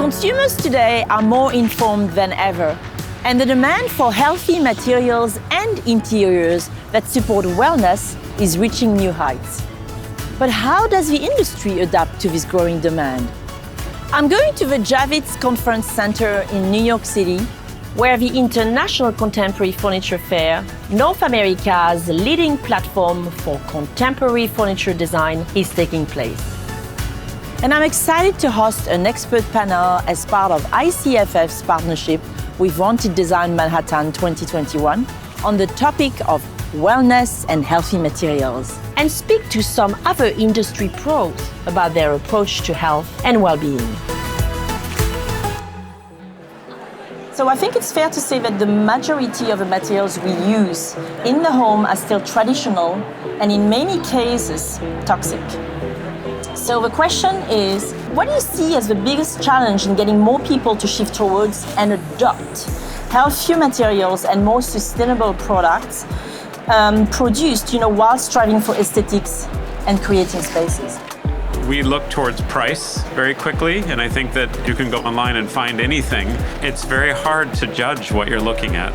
Consumers today are more informed than ever, and the demand for healthy materials and interiors that support wellness is reaching new heights. But how does the industry adapt to this growing demand? I'm going to the Javits Conference Center in New York City, where the International Contemporary Furniture Fair, North America's leading platform for contemporary furniture design, is taking place. And I'm excited to host an expert panel as part of ICFF's partnership with Wanted Design Manhattan 2021 on the topic of wellness and healthy materials, and speak to some other industry pros about their approach to health and well-being. So I think it's fair to say that the majority of the materials we use in the home are still traditional and in many cases toxic. So the question is, what do you see as the biggest challenge in getting more people to shift towards and adopt healthier materials and more sustainable products produced, while striving for aesthetics and creating spaces? We look towards price very quickly, and I think that you can go online and find anything. It's very hard to judge what you're looking at.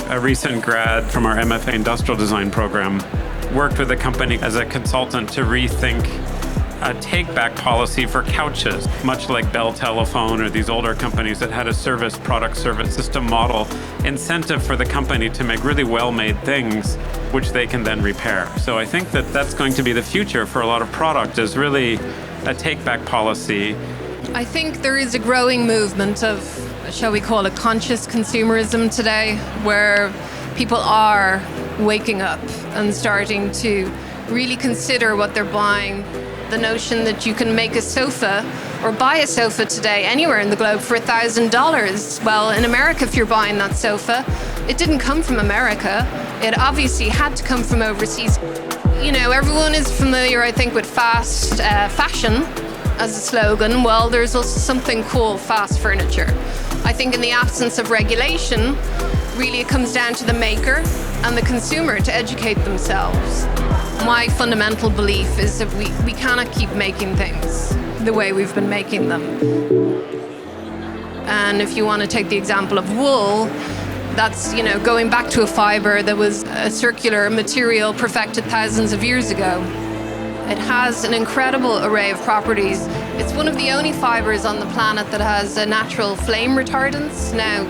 A recent grad from our MFA Industrial Design program worked with a company as a consultant to rethink a take-back policy for couches, much like Bell Telephone or these older companies that had a product service system model, incentive for the company to make really well-made things which they can then repair. So I think that that's going to be the future for a lot of product, is really a take-back policy. I think there is a growing movement of, shall we call it, conscious consumerism today, where people are waking up and starting to really consider what they're buying. The notion that you can make a sofa or buy a sofa today anywhere in the globe for $1,000. Well, in America, if you're buying that sofa, it didn't come from America. It obviously had to come from overseas. Everyone is familiar, I think, with fast fashion as a slogan. Well, there's also something called fast furniture. I think in the absence of regulation, really it comes down to the maker and the consumer to educate themselves. My fundamental belief is that we cannot keep making things the way we've been making them. And if you want to take the example of wool, that's, going back to a fiber that was a circular material perfected thousands of years ago. It has an incredible array of properties. It's one of the only fibers on the planet that has a natural flame retardance. Now,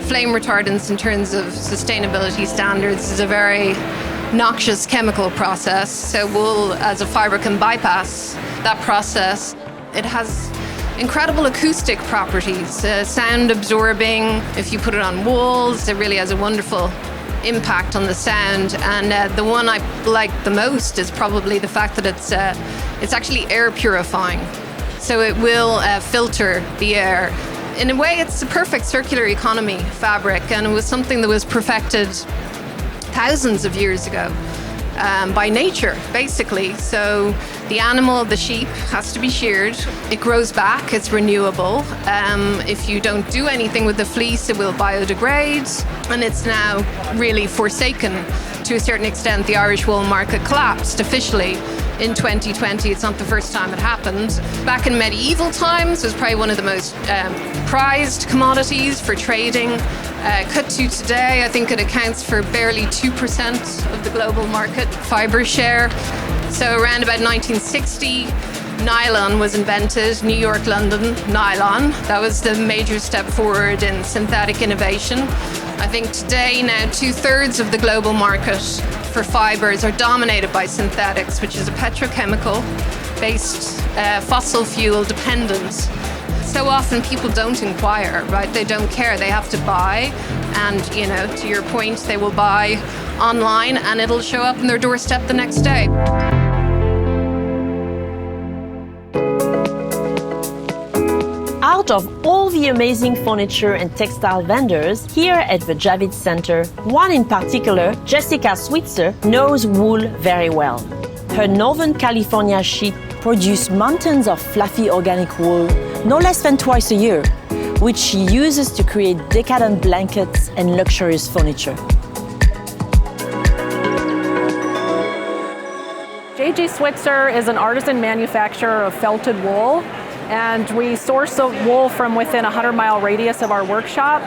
flame retardance in terms of sustainability standards is a very noxious chemical process, so wool as a fiber can bypass that process. It has incredible acoustic properties, sound absorbing. If you put it on walls, it really has a wonderful impact on the sound. And the one I like the most is probably the fact that it's actually air purifying. So it will filter the air. In a way, it's a perfect circular economy fabric, and it was something that was perfected thousands of years ago by nature, basically. So the animal, the sheep, has to be sheared. It grows back, it's renewable. If you don't do anything with the fleece, it will biodegrade. And it's now really forsaken to a certain extent. The Irish wool market collapsed officially in 2020. It's not the first time it happened. Back in medieval times, it was probably one of the most prized commodities for trading. Cut to today, I think it accounts for barely 2% of the global market fiber share. So around about 1960, nylon was invented, New York, London, nylon. That was the major step forward in synthetic innovation. I think today now 2/3 of the global market for fibers are dominated by synthetics, which is a petrochemical-based, fossil fuel dependent. So often people don't inquire, right? They don't care. They have to buy. And, to your point, they will buy online and it'll show up on their doorstep the next day. Out of all the amazing furniture and textile vendors here at the Javits Center, one in particular, Jessica Switzer, knows wool very well. Her Northern California sheep produce mountains of fluffy organic wool no less than twice a year, which she uses to create decadent blankets and luxurious furniture. J.G. Switzer is an artisan manufacturer of felted wool. and we source the wool from within a 100-mile radius of our workshop.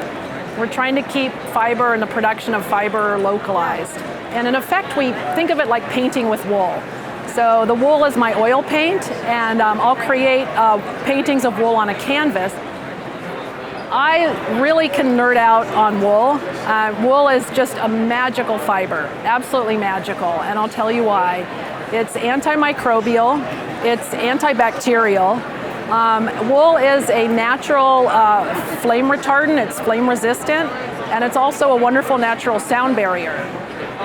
We're trying to keep fiber and the production of fiber localized. And in effect, we think of it like painting with wool. So the wool is my oil paint, and I'll create paintings of wool on a canvas. I really can nerd out on wool. Wool is just a magical fiber, absolutely magical, and I'll tell you why. It's antimicrobial, it's antibacterial. Wool is a natural flame retardant, it's flame resistant, and it's also a wonderful natural sound barrier.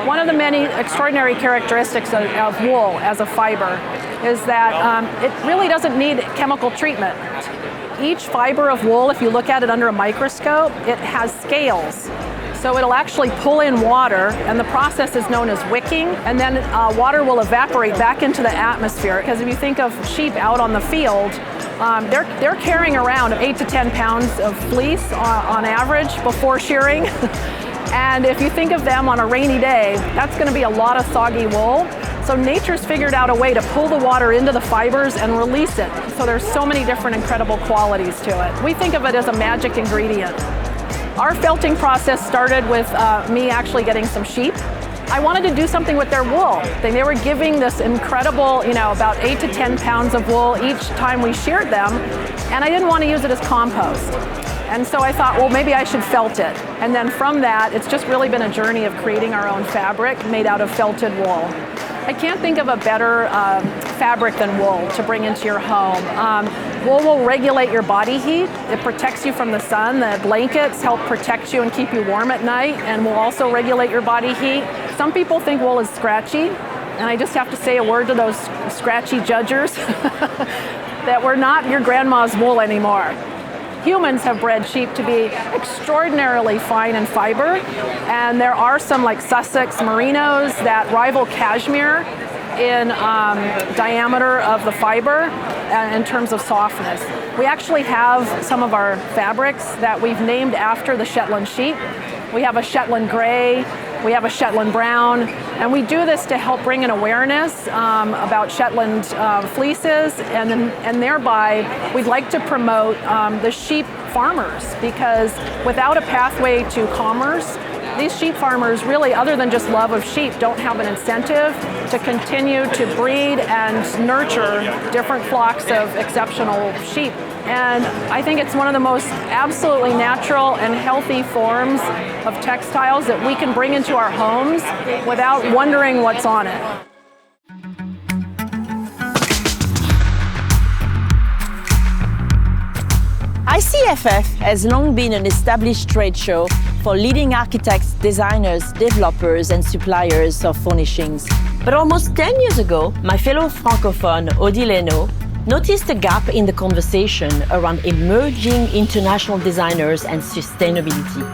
One of the many extraordinary characteristics of wool as a fiber is that it really doesn't need chemical treatment. Each fiber of wool, if you look at it under a microscope, it has scales. So it'll actually pull in water, and the process is known as wicking, and then water will evaporate back into the atmosphere. Because if you think of sheep out on the field, they're carrying around 8 to 10 pounds of fleece on average before shearing. And if you think of them on a rainy day, that's going to be a lot of soggy wool. So nature's figured out a way to pull the water into the fibers and release it. So there's so many different incredible qualities to it. We think of it as a magic ingredient. Our felting process started with me actually getting some sheep. I wanted to do something with their wool. They were giving this incredible, about 8 to 10 pounds of wool each time we sheared them, and I didn't want to use it as compost. And so I thought, well, maybe I should felt it. And then from that, it's just really been a journey of creating our own fabric made out of felted wool. I can't think of a better fabric than wool to bring into your home. Wool will regulate your body heat. It protects you from the sun. The blankets help protect you and keep you warm at night, and will also regulate your body heat. Some people think wool is scratchy, and I just have to say a word to those scratchy judgers that we're not your grandma's wool anymore. Humans have bred sheep to be extraordinarily fine in fiber, and there are some like Sussex Merinos that rival cashmere in diameter of the fiber in terms of softness. We actually have some of our fabrics that we've named after the Shetland sheep. We have a Shetland gray, we have a Shetland brown, and we do this to help bring an awareness about Shetland fleeces, and thereby we'd like to promote the sheep farmers, because without a pathway to commerce, these sheep farmers really, other than just love of sheep, don't have an incentive to continue to breed and nurture different flocks of exceptional sheep. And I think it's one of the most absolutely natural and healthy forms of textiles that we can bring into our homes without wondering what's on it. ICFF has long been an established trade show for leading architects, designers, developers, and suppliers of furnishings. But almost 10 years ago, my fellow francophone, Odile Hainaut, noticed a gap in the conversation around emerging international designers and sustainability.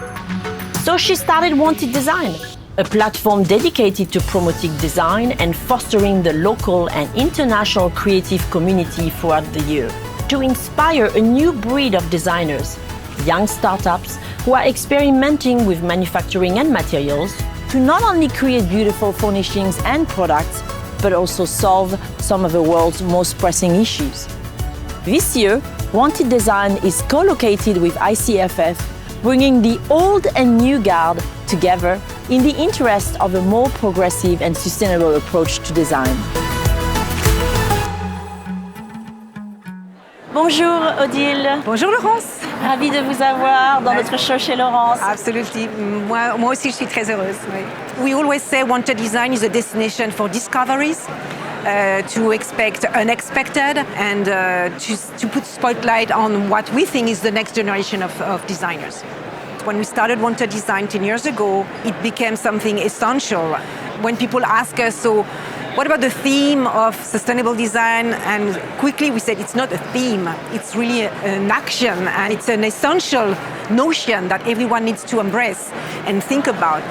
So she started Wanted Design, a platform dedicated to promoting design and fostering the local and international creative community throughout the year, to inspire a new breed of designers, young startups who are experimenting with manufacturing and materials to not only create beautiful furnishings and products, but also solve some of the world's most pressing issues. This year, Wanted Design is co-located with ICFF, bringing the old and new guard together in the interest of a more progressive and sustainable approach to design. Bonjour Odile. Bonjour Laurence. Ravie de vous avoir dans notre show Chez Laurence. Absolutely. Moi aussi, je suis très heureuse. Oui. We always say Wanted Design is a destination for discoveries, to expect unexpected, and to put spotlight on what we think is the next generation of designers. When we started Wanted Design 10 years ago, it became something essential. When people ask us, so what about the theme of sustainable design? And quickly we said it's not a theme, it's really an action, and it's an essential notion that everyone needs to embrace and think about.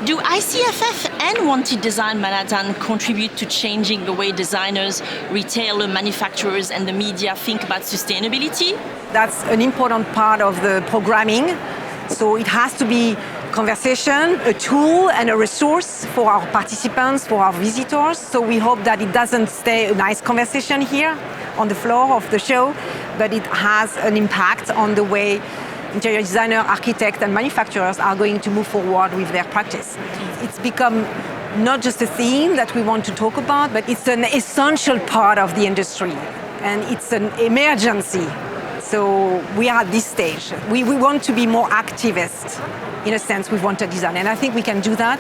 Do ICFF and Wanted Design Manhattan contribute to changing the way designers, retailers, manufacturers, and the media think about sustainability? That's an important part of the programming. So it has to be conversation, a tool and a resource for our participants, for our visitors. So we hope that it doesn't stay a nice conversation here, on the floor of the show, but it has an impact on the way interior designer, architects, and manufacturers are going to move forward with their practice. It's become not just a theme that we want to talk about, but it's an essential part of the industry, and it's an emergency. So we are at this stage. We want to be more activist, in a sense, with wanted design, and I think we can do that,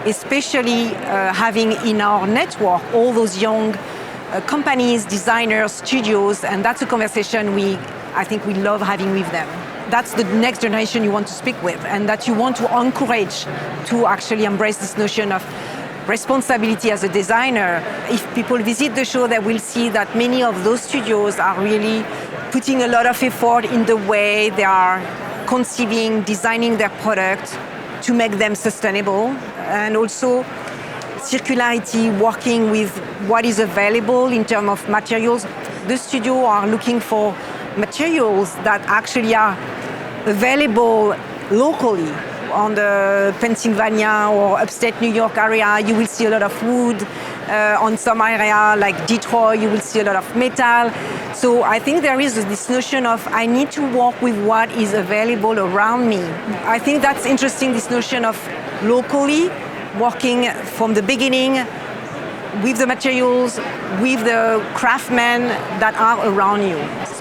especially having in our network all those young companies, designers, studios, and that's a conversation I think we love having with them. That's the next generation you want to speak with, and that you want to encourage to actually embrace this notion of responsibility as a designer. If people visit the show, they will see that many of those studios are really putting a lot of effort in the way they are conceiving, designing their product to make them sustainable, and also circularity, working with what is available in terms of materials. The studios are looking for materials that actually are available locally. On the Pennsylvania or upstate New York area, you will see a lot of wood. On some area like Detroit, you will see a lot of metal. So I think there is this notion of I need to work with what is available around me. I think that's interesting, this notion of locally working from the beginning with the materials, with the craftsmen that are around you.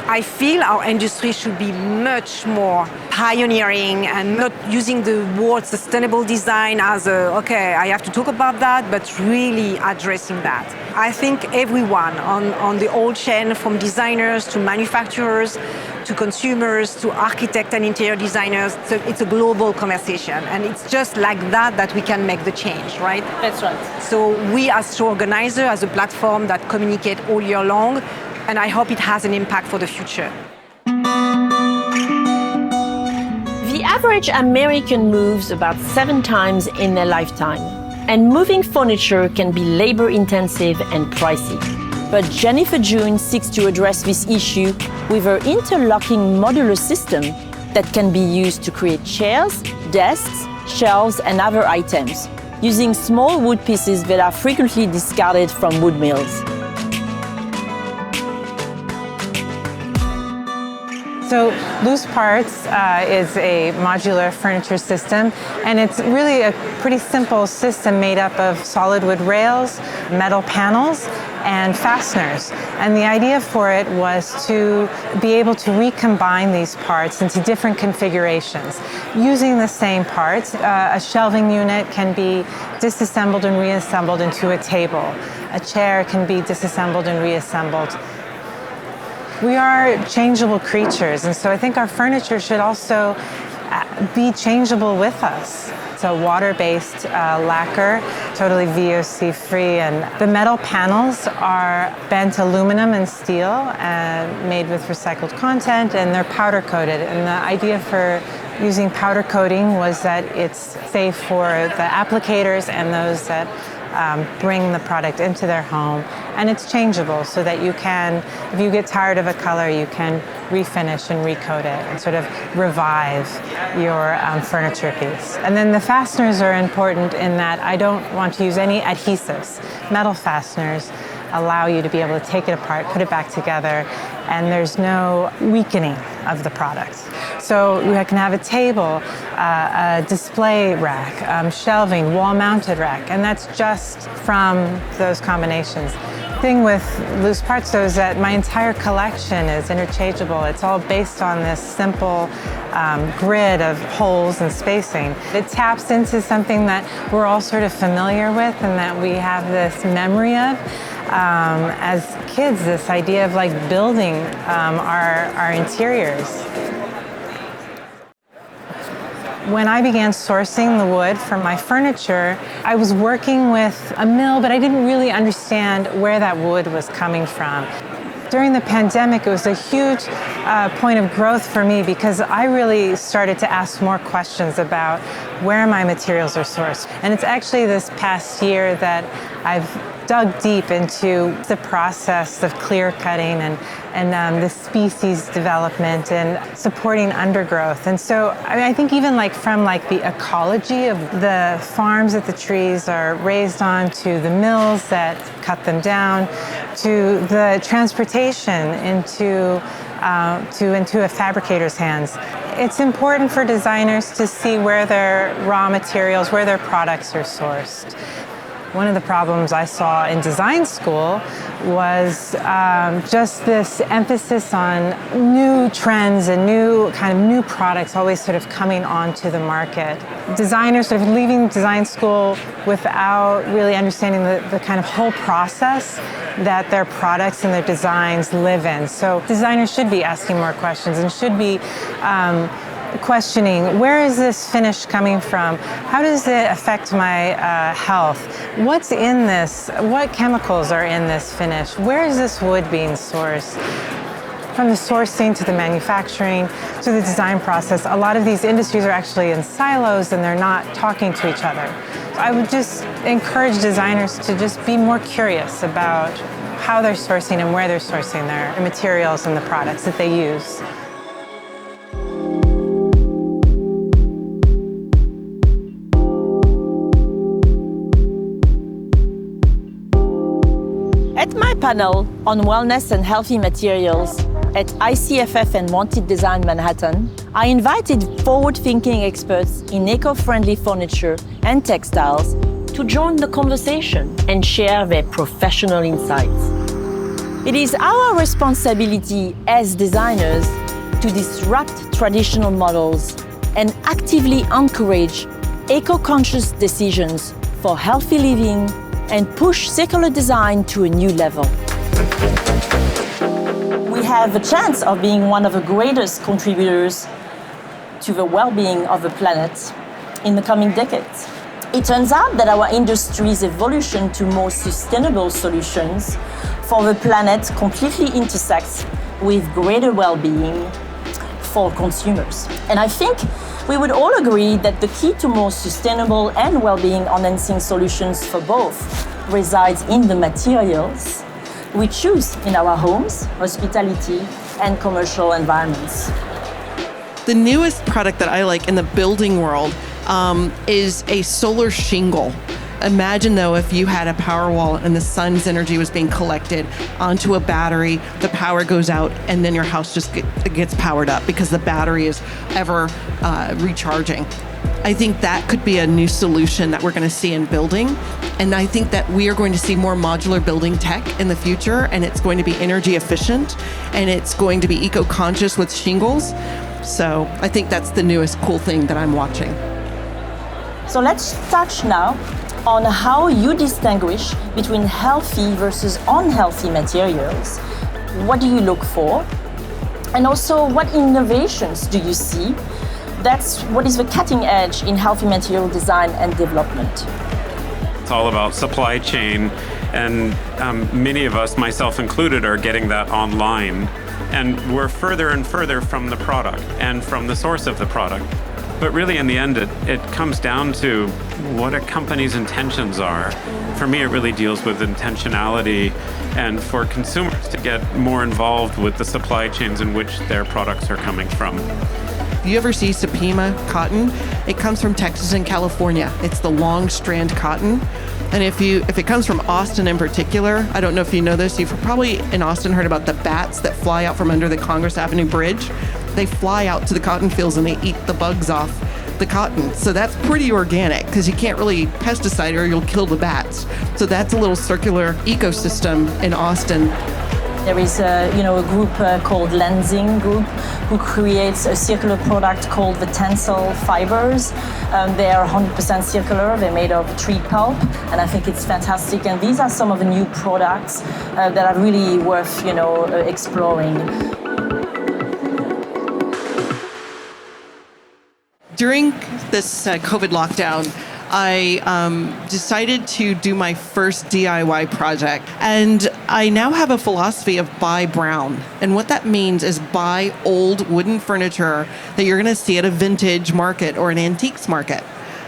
I feel our industry should be much more pioneering and not using the word sustainable design as okay, I have to talk about that, but really addressing that. I think everyone on the whole chain, from designers to manufacturers to consumers to architects and interior designers, so it's a global conversation, and it's just like that we can make the change, right? That's right. So we as show organizer, as a platform that communicate all year long, and I hope it has an impact for the future. The average American moves about 7 times in their lifetime, and moving furniture can be labor-intensive and pricey. But Jennifer June seeks to address this issue with her interlocking modular system that can be used to create chairs, desks, shelves, and other items, using small wood pieces that are frequently discarded from wood mills. So Loose Parts is a modular furniture system, and it's really a pretty simple system made up of solid wood rails, metal panels, and fasteners. And the idea for it was to be able to recombine these parts into different configurations. Using the same parts, a shelving unit can be disassembled and reassembled into a table. A chair can be disassembled and reassembled. We are changeable creatures, and so I think our furniture should also be changeable with us. It's a water-based lacquer, totally VOC free, and the metal panels are bent aluminum and steel made with recycled content, and they're powder coated. And the idea for using powder coating was that it's safe for the applicators and those that bring the product into their home, and it's changeable so that you can, if you get tired of a color, you can refinish and recoat it and sort of revive your furniture piece. And then the fasteners are important in that I don't want to use any adhesives. Metal fasteners allow you to be able to take it apart, put it back together, and there's no weakening of the product. So you can have a table, a display rack, shelving, wall-mounted rack, and that's just from those combinations. The thing with Loose Parts, though, is that my entire collection is interchangeable. It's all based on this simple grid of holes and spacing. It taps into something that we're all sort of familiar with and that we have this memory of. As kids, this idea of like building our interiors. When I began sourcing the wood for my furniture, I was working with a mill, but I didn't really understand where that wood was coming from. During the pandemic, it was a huge point of growth for me because I really started to ask more questions about where my materials are sourced. And it's actually this past year that I've dug deep into the process of clear cutting and the species development and supporting undergrowth. And so I think even from the ecology of the farms that the trees are raised on, to the mills that cut them down, to the transportation into a fabricator's hands. It's important for designers to see where their raw materials, where their products are sourced. One of the problems I saw in design school was just this emphasis on new trends and new products always sort of coming onto the market. Designers sort of leaving design school without really understanding the kind of whole process that their products and their designs live in. So designers should be asking more questions and should be questioning, where is this finish coming from? How does it affect my health? What's in this? What chemicals are in this finish? Where is this wood being sourced? From the sourcing to the manufacturing to the design process, a lot of these industries are actually in silos and they're not talking to each other. I would just encourage designers to just be more curious about how they're sourcing and where they're sourcing their materials and the products that they use. At my panel on wellness and healthy materials at ICFF and Wanted Design Manhattan, I invited forward-thinking experts in eco-friendly furniture and textiles to join the conversation and share their professional insights. It is our responsibility as designers to disrupt traditional models and actively encourage eco-conscious decisions for healthy living and push circular design to a new level. We have a chance of being one of the greatest contributors to the well-being of the planet in the coming decades. It turns out that our industry's evolution to more sustainable solutions for the planet completely intersects with greater well-being for consumers. And I think we would all agree that the key to more sustainable and well-being enhancing solutions for both resides in the materials we choose in our homes, hospitality, and commercial environments. The newest product that I like in the building world is a solar shingle. Imagine though if you had a power wall and the sun's energy was being collected onto a battery, the power goes out and then your house just gets powered up because the battery is ever recharging. I think that could be a new solution that we're going to see in building. And I think that we are going to see more modular building tech in the future, and it's going to be energy efficient and it's going to be eco-conscious with shingles. So I think that's the newest cool thing that I'm watching. So let's touch now on how you distinguish between healthy versus unhealthy materials. What do you look for? And also, what innovations do you see? That's what is the cutting edge in healthy material design and development. It's all about supply chain, and many of us, myself included, are getting that online. And we're further and further from the product and from the source of the product. But really, in the end, it comes down to what a company's intentions are. For me, it really deals with intentionality, and for consumers to get more involved with the supply chains in which their products are coming from. You ever see Supima cotton? It comes from Texas and California. It's the long strand cotton. And if it comes from Austin in particular, I don't know if you know this, you've probably in Austin heard about the bats that fly out from under the Congress Avenue Bridge. They fly out to the cotton fields and they eat the bugs off the cotton. So that's pretty organic because you can't really pesticide or you'll kill the bats. So that's a little circular ecosystem in Austin. There is a group called Lensing Group who creates a circular product called the tensile fibers. They are 100% circular. They're made of tree pulp, and I think it's fantastic. And these are some of the new products that are really worth exploring. During this COVID lockdown, I decided to do my first DIY project. And I now have a philosophy of buy brown. And what that means is buy old wooden furniture that you're going to see at a vintage market or an antiques market.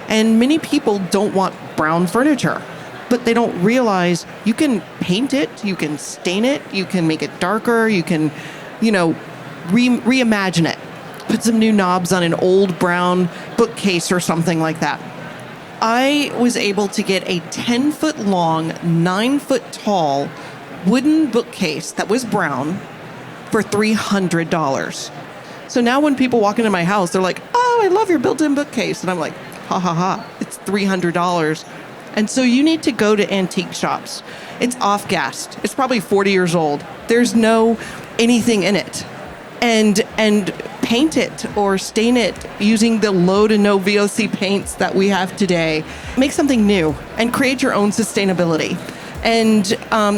And many people don't want brown furniture. but they don't realize you can paint it, you can stain it, you can make it darker, you can, reimagine it. Put some new knobs on an old brown bookcase or something like that. I was able to get a 10-foot long, 9-foot tall wooden bookcase that was brown for $300. So now when people walk into my house, they're like, oh, I love your built-in bookcase. And I'm like, ha ha ha, it's $300. And so you need to go to antique shops. It's off-gassed. It's probably 40 years old. There's no anything in it. And paint it or stain it using the low to no VOC paints that we have today. Make something new and create your own sustainability. And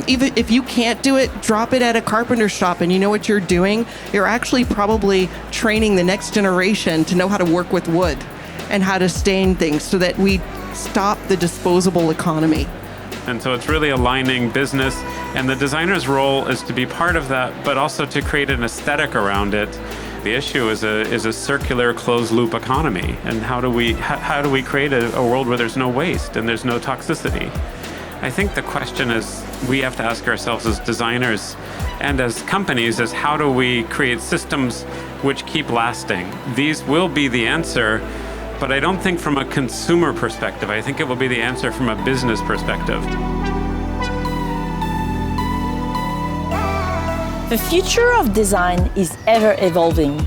even if you can't do it, drop it at a carpenter shop and you know what you're doing. You're actually probably training the next generation to know how to work with wood and how to stain things so that we stop the disposable economy. And so it's really aligning business, and the designer's role is to be part of that, but also to create an aesthetic around it. The issue is a circular closed-loop economy, and how do we create a world where there's no waste and there's no toxicity? I think the question is we have to ask ourselves as designers and as companies is how do we create systems which keep lasting? These will be the answer. But I don't think from a consumer perspective. I think it will be the answer from a business perspective. The future of design is ever evolving.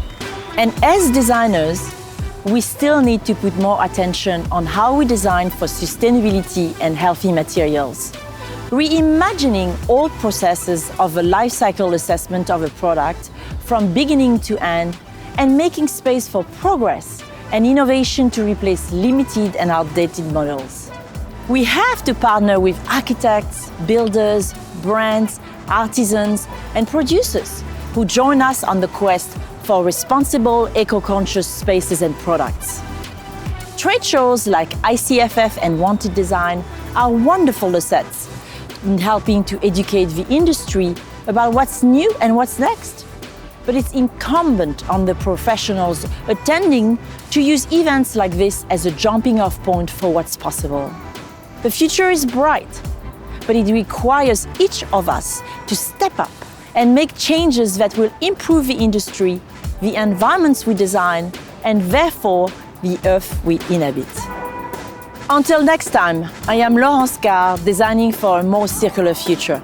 And as designers, we still need to put more attention on how we design for sustainability and healthy materials. Reimagining all processes of a life cycle assessment of a product from beginning to end and making space for progress and innovation to replace limited and outdated models. We have to partner with architects, builders, brands, artisans, and producers who join us on the quest for responsible, eco-conscious spaces and products. Trade shows like ICFF and Wanted Design are wonderful assets in helping to educate the industry about what's new and what's next. But it's incumbent on the professionals attending to use events like this as a jumping-off point for what's possible. The future is bright, but it requires each of us to step up and make changes that will improve the industry, the environments we design, and therefore the earth we inhabit. Until next time, I am Laurence Carr, designing for a more circular future.